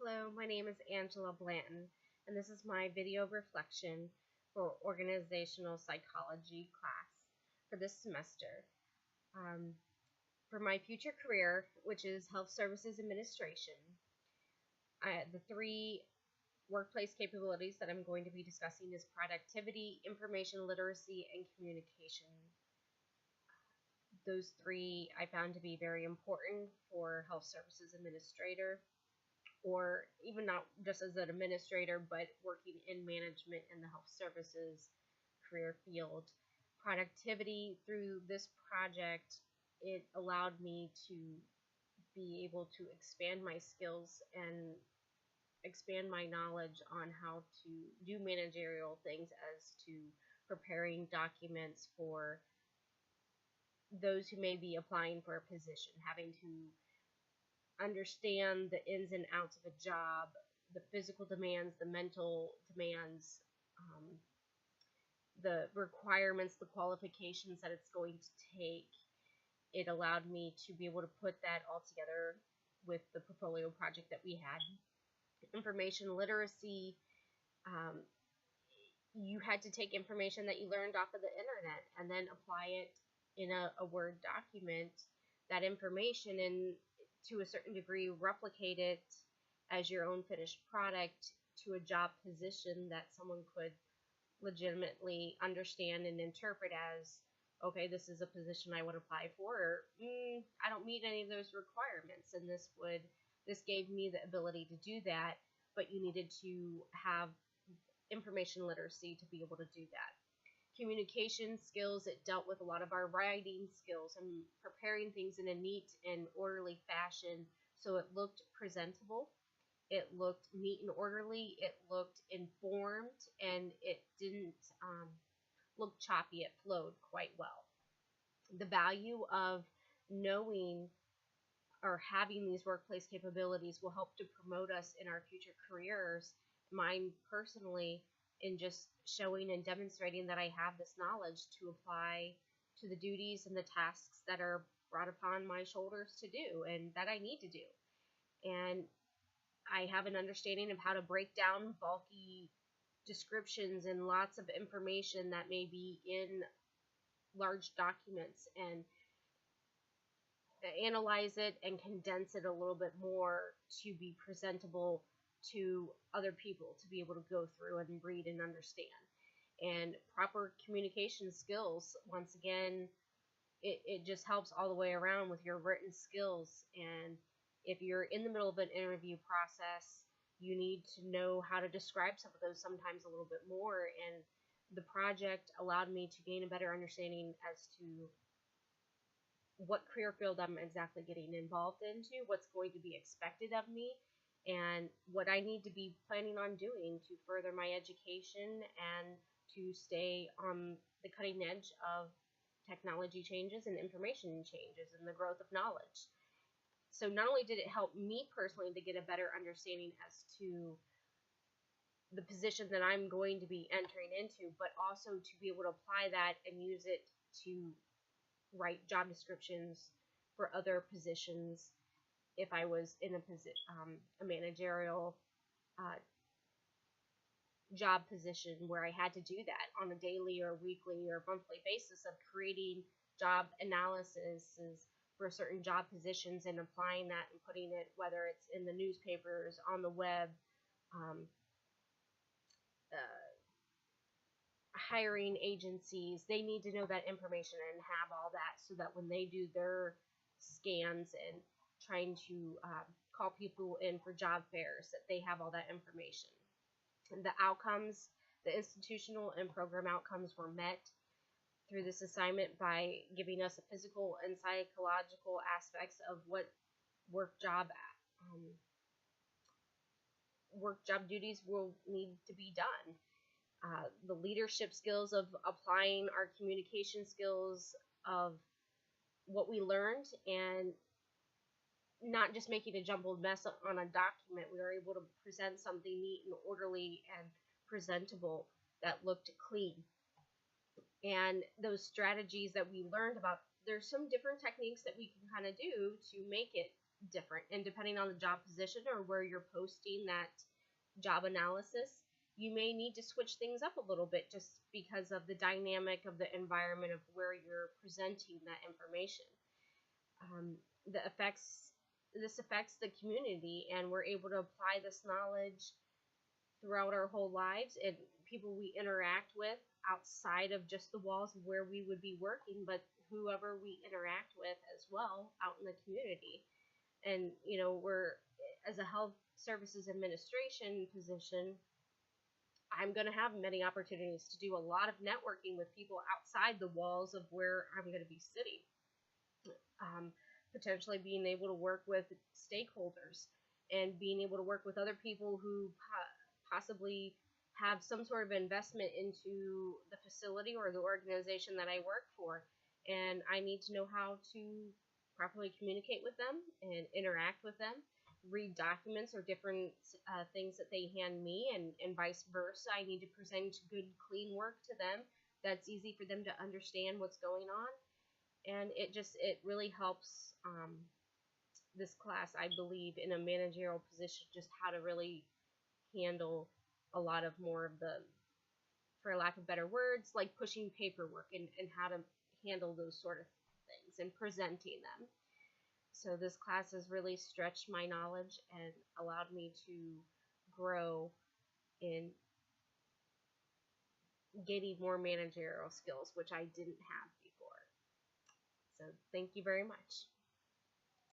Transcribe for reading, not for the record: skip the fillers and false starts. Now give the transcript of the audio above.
Hello, my name is Angela Blanton, and this is my video reflection for organizational psychology class for this semester. For my future career, which is health services administration, the three workplace capabilities that I'm going to be discussing is productivity, information literacy, and communication. Those three I found to be very important for health services administrator, or even not just as an administrator, but working in management in the health services career field. Productivity, through this project, it allowed me to be able to expand my skills and expand my knowledge on how to do managerial things as to preparing documents for those who may be applying for a position, having to understand the ins and outs of a job, the physical demands, the mental demands, the requirements, the qualifications that it's going to take. It allowed me to be able to put that all together with the portfolio project that we had. Information literacy, you had to take information that you learned off of the internet and then apply it in a Word document, that information, and to a certain degree replicate it as your own finished product to a job position that someone could legitimately understand and interpret as, okay, this is a position I would apply for, or I don't meet any of those requirements, and this gave me the ability to do that, but you needed to have information literacy to be able to do that. Communication skills, it dealt with a lot of our writing skills and preparing things in a neat and orderly fashion so it looked presentable, it looked neat and orderly, it looked informed, and it didn't look choppy. It flowed quite well. The value of knowing or having these workplace capabilities will help to promote us in our future careers. Mine personally, in just showing and demonstrating that I have this knowledge to apply to the duties and the tasks that are brought upon my shoulders to do and that I need to do. And I have an understanding of how to break down bulky descriptions and lots of information that may be in large documents and analyze it and condense it a little bit more to be presentable to other people to be able to go through and read and understand. And proper communication skills, once again, it just helps all the way around with your written skills. And if you're in the middle of an interview process, you need to know how to describe some of those sometimes a little bit more. And the project allowed me to gain a better understanding as to what career field I'm exactly getting involved into, what's going to be expected of me, and what I need to be planning on doing to further my education and to stay on the cutting edge of technology changes and information changes and the growth of knowledge. So not only did it help me personally to get a better understanding as to the position that I'm going to be entering into, but also to be able to apply that and use it to write job descriptions for other positions if I was in a managerial job position where I had to do that on a daily or weekly or monthly basis of creating job analysis for certain job positions and applying that and putting it, whether it's in the newspapers, on the web, hiring agencies. They need to know that information and have all that so that when they do their scans and trying to call people in for job fairs, that they have all that information. And the outcomes, the institutional and program outcomes were met through this assignment by giving us a physical and psychological aspects of what work job duties will need to be done. The leadership skills of applying our communication skills of what we learned and not just making a jumbled mess on a document. We were able to present something neat and orderly and presentable that looked clean. And those strategies that we learned about, there's some different techniques that we can kind of do to make it different. And depending on the job position or where you're posting that job analysis, you may need to switch things up a little bit just because of the dynamic of the environment of where you're presenting that information. Um, the affects this affects the community, and we're able to apply this knowledge throughout our whole lives, and people we interact with outside of just the walls of where we would be working, but whoever we interact with as well out in the community. And we're, as a health services administration position, I'm going to have many opportunities to do a lot of networking with people outside the walls of where I'm going to be sitting. Potentially being able to work with stakeholders and being able to work with other people who possibly have some sort of investment into the facility or the organization that I work for. And I need to know how to properly communicate with them and interact with them, read documents or different things that they hand me, and vice versa. I need to present good, clean work to them that's easy for them to understand what's going on. And it really helps this class, I believe, in a managerial position, just how to really handle a lot of more of the, for lack of better words, like pushing paperwork, and how to handle those sort of things and presenting them. So this class has really stretched my knowledge and allowed me to grow in getting more managerial skills, which I didn't have before. So thank you very much.